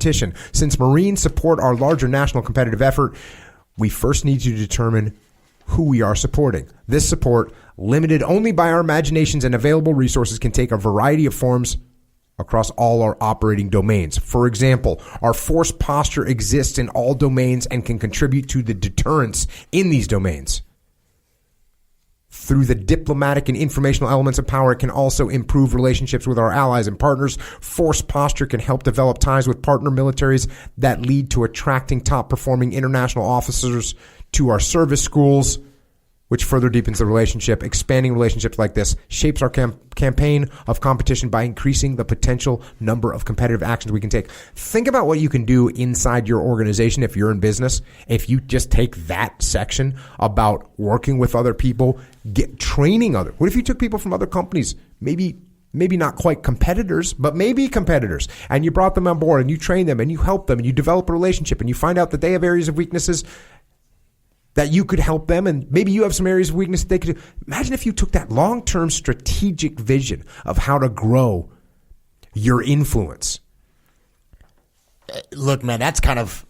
competition. Since Marines support our larger national competitive effort, we first need to determine who we are supporting. This support, limited only by our imaginations and available resources, can take a variety of forms across all our operating domains. For example, our force posture exists in all domains and can contribute to the deterrence in these domains. Through the diplomatic and informational elements of power, it can also improve relationships with our allies and partners. Force posture can help develop ties with partner militaries that lead to attracting top-performing international officers to our service schools, which further deepens the relationship. Expanding relationships like this shapes our campaign of competition by increasing the potential number of competitive actions we can take. Think about what you can do inside your organization if you're in business. If you just take that section about working with other people, training other. What if you took people from other companies, maybe not quite competitors, but maybe competitors, and you brought them on board and you train them and you help them and you develop a relationship and you find out that they have areas of weaknesses that you could help them, and maybe you have some areas of weakness that they could do. Imagine if you took that long-term strategic vision of how to grow your influence. Look, man, that's kind of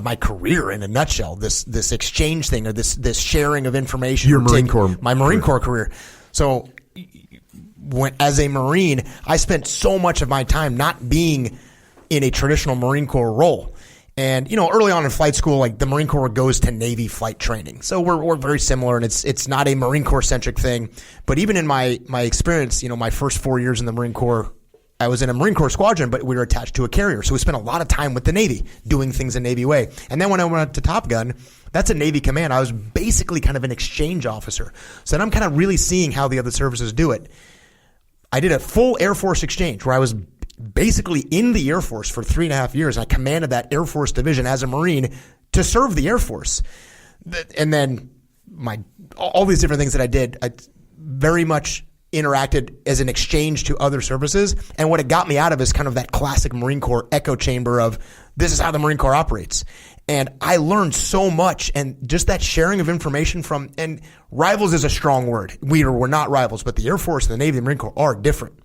my career in a nutshell. This exchange thing, or this sharing of information. Your Marine Corps, my Marine Corps career. So, as a Marine, I spent so much of my time not being in a traditional Marine Corps role. And, early on in flight school, like the Marine Corps goes to Navy flight training. So we're very similar, and it's not a Marine Corps centric thing. But even in my experience, my first 4 years in the Marine Corps, I was in a Marine Corps squadron, but we were attached to a carrier. So we spent a lot of time with the Navy doing things in Navy way. And then when I went to Top Gun, that's a Navy command. I was basically kind of an exchange officer. So then I'm kind of really seeing how the other services do it. I did a full Air Force exchange where I was basically in the Air Force for 3.5 years. I commanded that Air Force division as a Marine to serve the Air Force. And then all these different things that I did, I very much interacted as an exchange to other services. And what it got me out of is kind of that classic Marine Corps echo chamber of this is how the Marine Corps operates. And I learned so much, and just that sharing of information and rivals is a strong word. We're not rivals, but the Air Force, the Navy, the Marine Corps are different.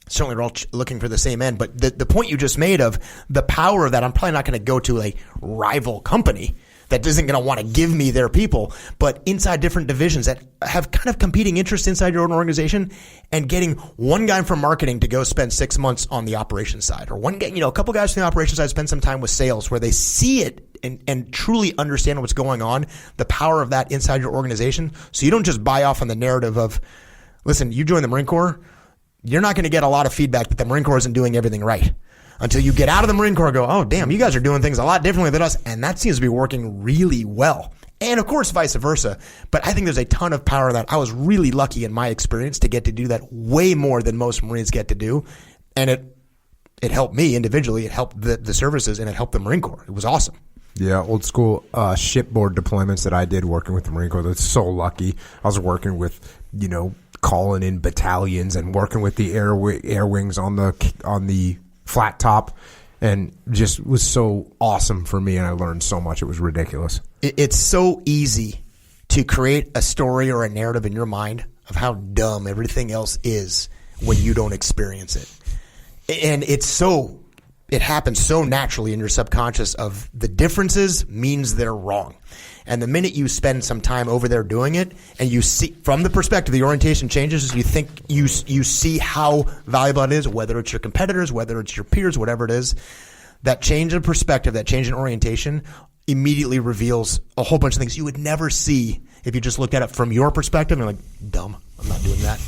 Certainly we're all looking for the same end, but the point you just made of the power of that, I'm probably not going to go to a rival company that isn't going to want to give me their people, but inside different divisions that have kind of competing interests inside your own organization, and getting one guy from marketing to go spend 6 months on the operations side, or one guy, a couple guys from the operations side spend some time with sales where they see it and truly understand what's going on, the power of that inside your organization. So you don't just buy off on the narrative of, listen, you join the Marine Corps, you're not going to get a lot of feedback that the Marine Corps isn't doing everything right until you get out of the Marine Corps and go, oh, damn, you guys are doing things a lot differently than us. And that seems to be working really well. And of course, vice versa. But I think there's a ton of power in that. I was really lucky in my experience to get to do that way more than most Marines get to do. And it helped me individually. It helped the services, and it helped the Marine Corps. It was awesome. Yeah, old school shipboard deployments that I did working with the Marine Corps. That's so lucky. I was working with, calling in battalions and working with the air wings on the flat top, and just was so awesome for me, and I learned so much. It was ridiculous. It's so easy to create a story or a narrative in your mind of how dumb everything else is when you don't experience it. And it happens so naturally in your subconscious of the differences means they're wrong. And the minute you spend some time over there doing it, and you see from the perspective, the orientation changes, you think you see how valuable it is, whether it's your competitors, whether it's your peers, whatever it is, that change in perspective, that change in orientation immediately reveals a whole bunch of things you would never see if you just looked at it from your perspective and you're like, dumb, I'm not doing that.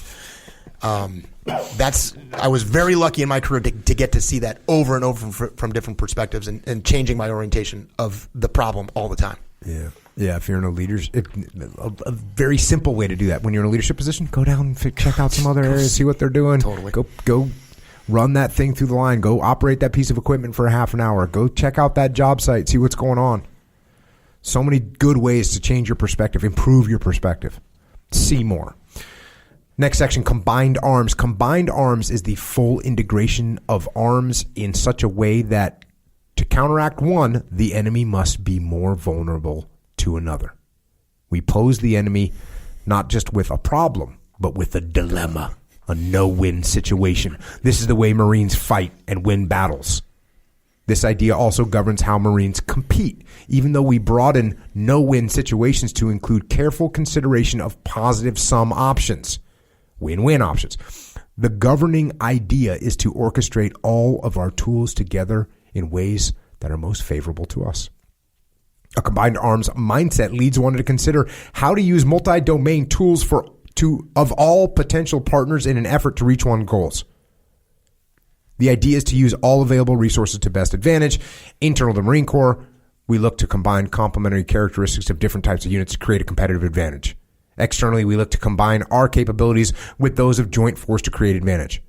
I was very lucky in my career to get to see that over and over from different perspectives, and changing my orientation of the problem all the time. Yeah. Yeah, if you're in a very simple way to do that. When you're in a leadership position, go down and check out some other areas, see what they're doing. Totally. Go run that thing through the line. Go operate that piece of equipment for a half an hour. Go check out that job site, see what's going on. So many good ways to change your perspective, improve your perspective. See more. Next section, combined arms. Combined arms is the full integration of arms in such a way that to counteract one, the enemy must be more vulnerable to another. We pose the enemy not just with a problem, but with a dilemma. a no-win situation. This is the way Marines fight and win battles. This idea also governs how Marines compete, even though we broaden no-win situations to include careful consideration of positive sum options, win-win options. The governing idea is to orchestrate all of our tools together in ways that are most favorable to us. A combined arms mindset leads one to consider how to use multi-domain tools of all potential partners in an effort to reach one's goals. The idea is to use all available resources to best advantage. Internal to the Marine Corps, we look to combine complementary characteristics of different types of units to create a competitive advantage. Externally, we look to combine our capabilities with those of joint force to create advantage.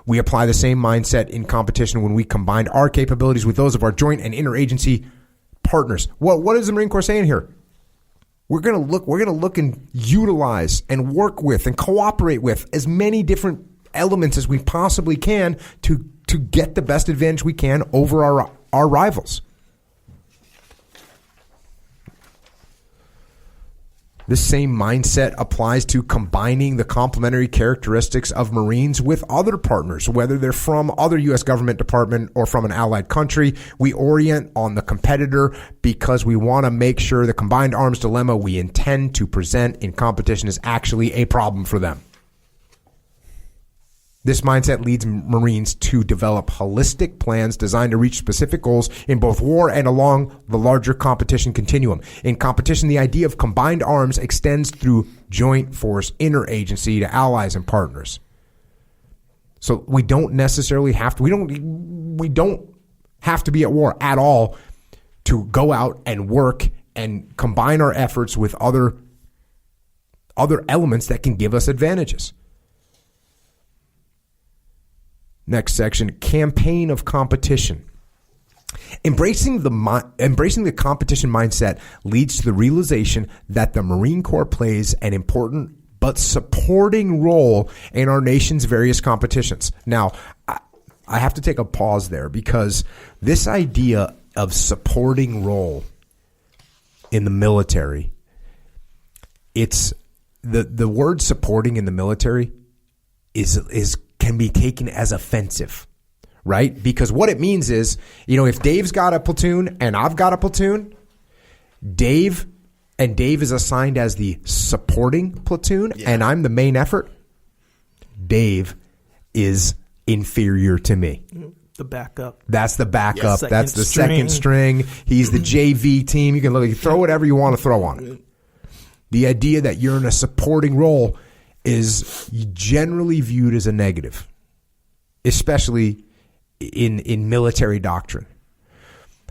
We apply the same mindset in competition when we combine our capabilities with those of our joint and interagency partners. What is the Marine Corps saying here? We're going to look and utilize and work with and cooperate with as many different elements as we possibly can to get the best advantage we can over our rivals. This same mindset applies to combining the complementary characteristics of Marines with other partners, whether they're from other U.S. government department or from an allied country. We orient on the competitor because we want to make sure the combined arms dilemma we intend to present in competition is actually a problem for them. This mindset leads Marines to develop holistic plans designed to reach specific goals in both war and along the larger competition continuum. In competition, the idea of combined arms extends through joint force, interagency to allies and partners. So we don't necessarily have to, we don't have to be at war at all to go out and work and combine our efforts with other elements that can give us advantages. Next section, campaign of competition. Embracing the competition mindset leads to the realization that the Marine Corps plays an important but supporting role in our nation's various competitions. Now, I have to take a pause there because this idea of supporting role in the military, it's the word supporting in the military is can be taken as offensive, right? Because what it means is, if Dave's got a platoon and I've got a platoon, Dave is assigned as the supporting platoon and I'm the main effort, Dave is inferior to me. The backup. That's the backup. That's the second string. He's the JV team. You can throw whatever you want to throw on it. The idea that you're in a supporting role is generally viewed as a negative, especially in military doctrine.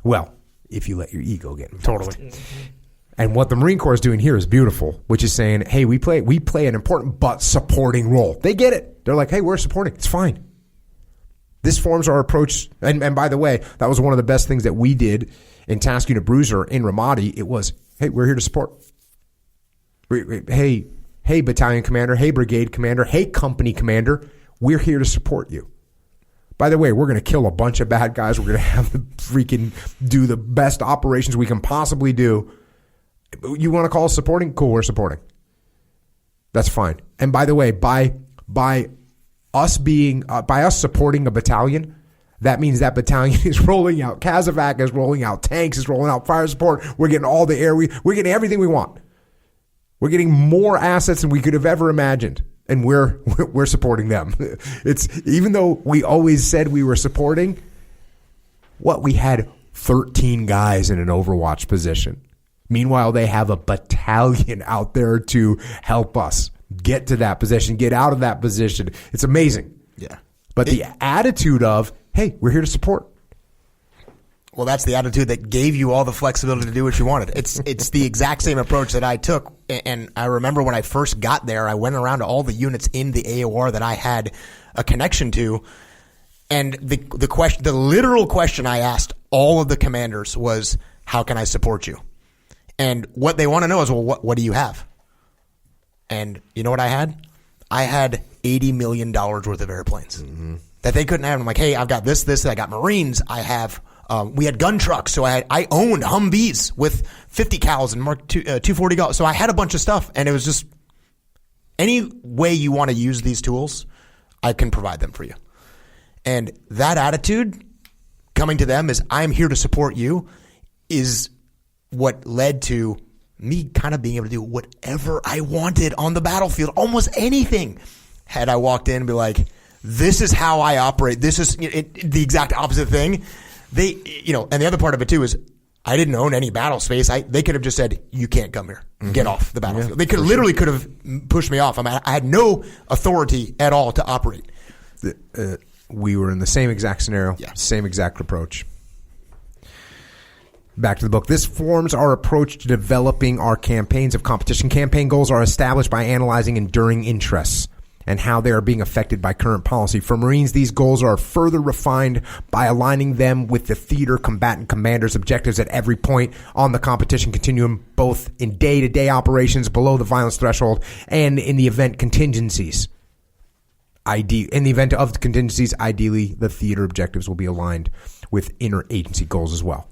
Well, if you let your ego get involved. Totally. And what the Marine Corps is doing here is beautiful, which is saying, hey, we play an important but supporting role. They get it. They're like, hey, we're supporting. It's fine. This forms our approach. And by the way, that was one of the best things that we did in Task Unit Bruiser in Ramadi. It was, hey, we're here to support. Hey, battalion commander. Hey, brigade commander. Hey, company commander. We're here to support you. By the way, we're going to kill a bunch of bad guys. We're going to have the freaking do the best operations we can possibly do. You want to call us supporting? Cool, we're supporting. That's fine. And by the way, by us supporting a battalion, that means that battalion is rolling out Kazovac, is rolling out tanks, is rolling out fire support. We're getting all the air. We're getting everything we want. We're getting more assets than we could have ever imagined, and we're supporting them. It's even though we always said we were supporting, we had 13 guys in an Overwatch position. Meanwhile, they have a battalion out there to help us get to that position, get out of that position. It's amazing. Yeah. But the attitude of, hey, we're here to support. Well, that's the attitude that gave you all the flexibility to do what you wanted. It's the exact same approach that I took. And I remember when I first got there, I went around to all the units in the AOR that I had a connection to. And the literal question I asked all of the commanders was, how can I support you? And what they want to know is, well, what do you have? And you know what I had? I had $80 million worth of airplanes that they couldn't have. I'm like, hey, I've got this, I got Marines. I have, we had gun trucks. So I owned Humvees with 50 cals and Mark 240 gal. So I had a bunch of stuff, and it was just, any way you want to use these tools, I can provide them for you. And that attitude coming to them is I'm here to support you is what led to me kind of being able to do whatever I wanted on the battlefield, almost anything. Had I walked in and be like, this is how I operate. This is the exact opposite thing. And the other part of it too is I didn't own any battle space. They could have just said, you can't come here. Get off the battlefield. They could have pushed me off. I had no authority at all to operate. We were in the same exact scenario, same exact approach. Back to the book. This forms our approach to developing our campaigns of competition. Campaign goals are established by analyzing enduring interests and how they are being affected by current policy. For Marines, these goals are further refined by aligning them with the theater combatant commander's objectives at every point on the competition continuum, both in day-to-day operations below the violence threshold and in the event contingencies. In the event of contingencies, ideally, the theater objectives will be aligned with interagency goals as well.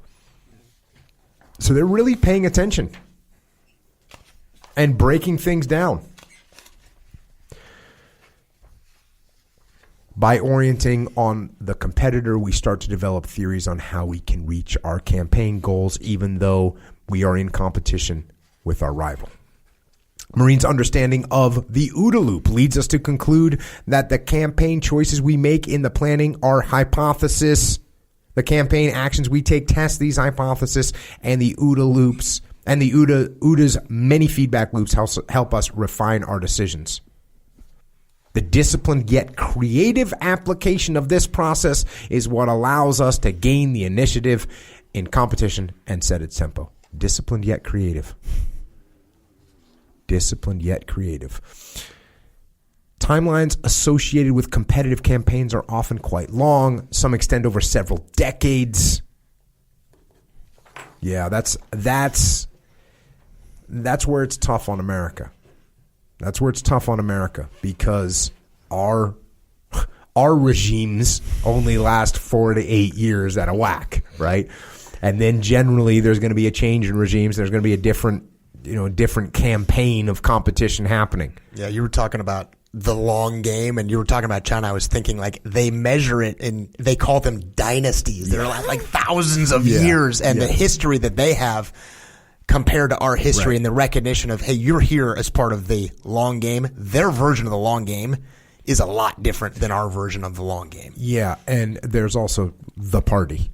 So they're really paying attention and breaking things down. By orienting on the competitor, we start to develop theories on how we can reach our campaign goals, even though we are in competition with our rival. Marines' understanding of the OODA loop leads us to conclude that the campaign choices we make in the planning are hypothesis. The campaign actions we take test these hypotheses, and the OODA loops and the OODA's many feedback loops help us refine our decisions. The disciplined yet creative application of this process is what allows us to gain the initiative in competition and set its tempo. Disciplined yet creative. Disciplined yet creative. Timelines associated with competitive campaigns are often quite long. Some extend over several decades. Yeah, that's where it's tough on America. That's where it's tough on America because our regimes only last 4 to 8 years at a whack, right? And then generally there's going to be a change in regimes. There's going to be a different campaign of competition happening. Yeah, you were talking about the long game, and you were talking about China. I was thinking like they measure it, and they call them dynasties. They're like thousands of years, and the history that they have compared to our history and the recognition of, hey, you're here as part of the long game. Their version of the long game is a lot different than our version of the long game. Yeah, and there's also the party.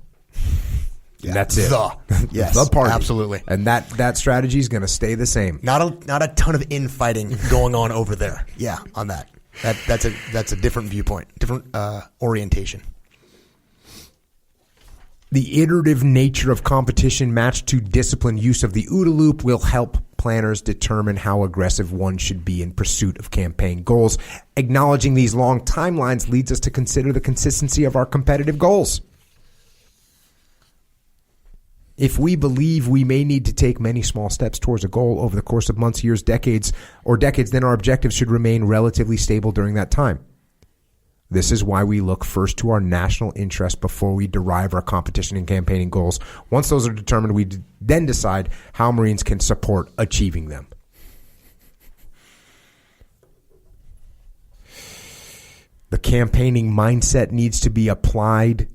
Yeah, that's it. The party. Absolutely. And that strategy is going to stay the same. Not a ton of infighting going on over there. Yeah, on that. That's a different viewpoint, different orientation. The iterative nature of competition matched to disciplined use of the OODA loop will help planners determine how aggressive one should be in pursuit of campaign goals. Acknowledging these long timelines leads us to consider the consistency of our competitive goals. If we believe we may need to take many small steps towards a goal over the course of months, years, decades, then our objectives should remain relatively stable during that time. This is why we look first to our national interest before we derive our competition and campaigning goals. Once those are determined, we then decide how Marines can support achieving them. The campaigning mindset needs to be applied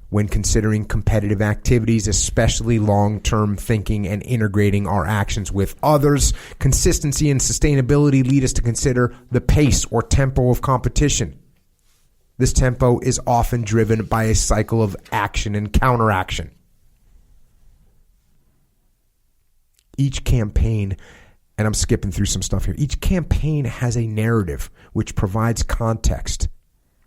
when considering competitive activities, especially long-term thinking and integrating our actions with others. Consistency and sustainability lead us to consider the pace or tempo of competition. This tempo is often driven by a cycle of action and counteraction. Each campaign, and I'm skipping through some stuff here, each campaign has a narrative which provides context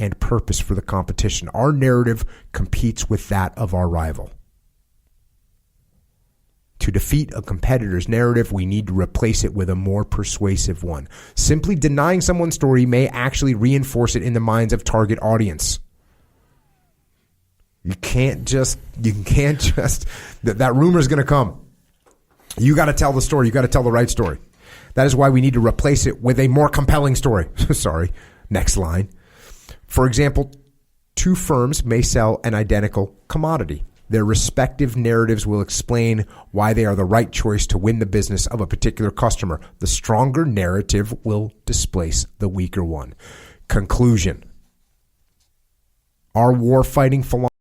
and purpose for the competition. Our narrative competes with that of our rival. To defeat a competitor's narrative, we need to replace it with a more persuasive one. Simply denying someone's story may actually reinforce it in the minds of target audience. You can't just, that rumor is going to come. You got to tell the story. You got to tell the right story. That is why we need to replace it with a more compelling story. Sorry. Next line. For example, two firms may sell an identical commodity. Their respective narratives will explain why they are the right choice to win the business of a particular customer. The stronger narrative will displace the weaker one. Conclusion. Our warfighting philosophy